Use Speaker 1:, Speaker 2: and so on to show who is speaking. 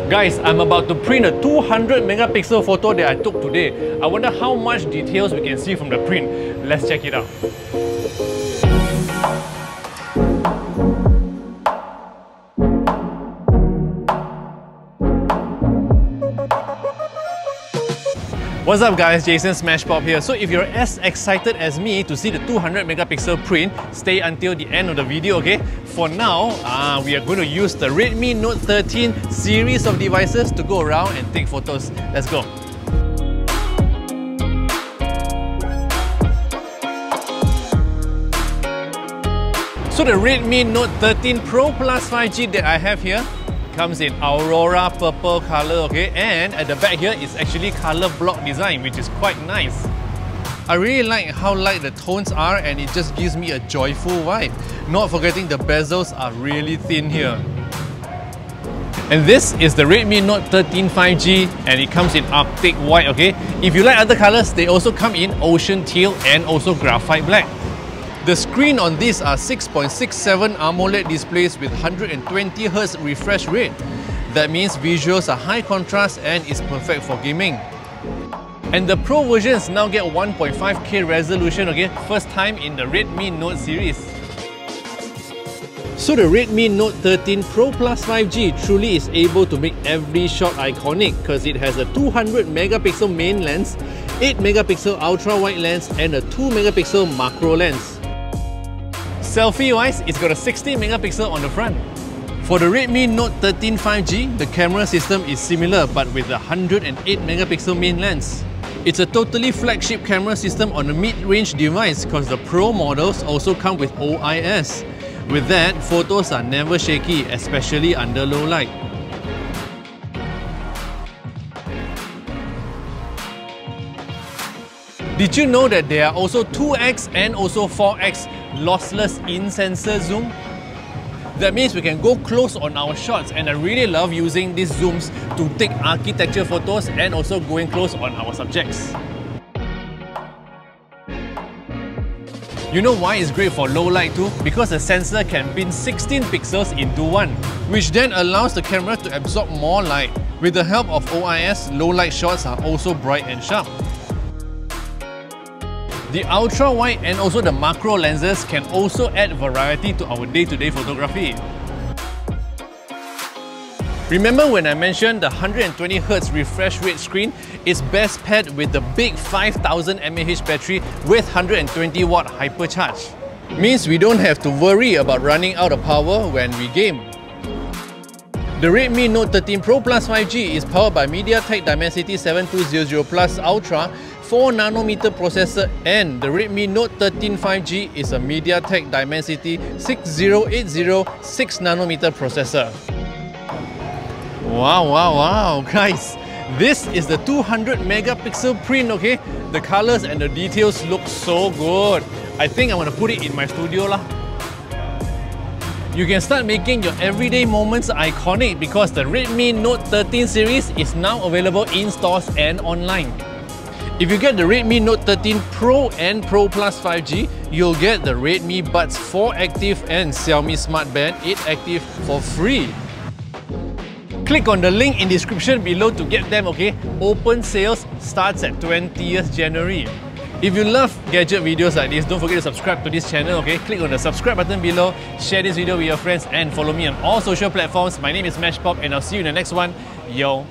Speaker 1: Guys, I'm about to print a 200 megapixel photo that I took today. I wonder how much details we can see from the print. Let's check it out. What's up guys, Jason Smashpop here. So if you're as excited as me to see the 200 megapixel print, stay until the end of the video, okay? For now, we are going to use the Redmi Note 13 series of devices to go around and take photos. Let's go. So the Redmi Note 13 Pro Plus 5G that I have here comes in Aurora purple color, okay? And at the back here is actually color block design, which is quite nice. I really like how light the tones are and it just gives me a joyful vibe. Not forgetting the bezels are really thin here. And this is the Redmi Note 13 5G and it comes in Arctic white, okay? If you like other colors, they also come in ocean teal and also graphite black. The screen on these are 6.67 AMOLED displays with 120Hz refresh rate. That means visuals are high contrast and is perfect for gaming. And the Pro versions now get 1.5K resolution, okay? First time in the Redmi Note series. So the Redmi Note 13 Pro Plus 5G truly is able to make every shot iconic because it has a 200 megapixel main lens, 8 megapixel ultra wide lens and a 2 megapixel macro lens. Selfie-wise, it's got a 60 megapixel on the front. For the Redmi Note 13 5G, the camera system is similar but with a 108 megapixel main lens. It's a totally flagship camera system on a mid-range device because the Pro models also come with OIS. With that, photos are never shaky, especially under low light. Did you know that there are also 2x and also 4x lossless in-sensor zoom? That means we can go close on our shots, and I really love using these zooms to take architecture photos and also going close on our subjects. You know why it's great for low light too? Because the sensor can bin 16 pixels into one, which then allows the camera to absorb more light. With the help of OIS, low light shots are also bright and sharp. The ultra wide and also the macro lenses can also add variety to our day-to-day photography. Remember when I mentioned the 120Hz refresh rate screen is best paired with the big 5000 mAh battery with 120 watt hypercharge. Means we don't have to worry about running out of power when we game. The Redmi Note 13 Pro Plus 5G is powered by MediaTek Dimensity 7200 Plus Ultra 4nm processor, and the Redmi Note 13 5G is a MediaTek Dimensity 6080 6nm processor. Wow, guys! This is the 200 megapixel print, okay? The colors and the details look so good. I think I'm gonna put it in my studio lah. You can start making your everyday moments iconic because the Redmi Note 13 series is now available in stores and online. If you get the Redmi Note 13 Pro and Pro Plus 5G, you'll get the Redmi Buds 4 Active and Xiaomi Smart Band 8 Active for free. Click on the link in the description below to get them, okay? Open sales starts at 20th January. If you love gadget videos like this, don't forget to subscribe to this channel, okay? Click on the subscribe button below, share this video with your friends and follow me on all social platforms. My name is Smashpop and I'll see you in the next one. Yo!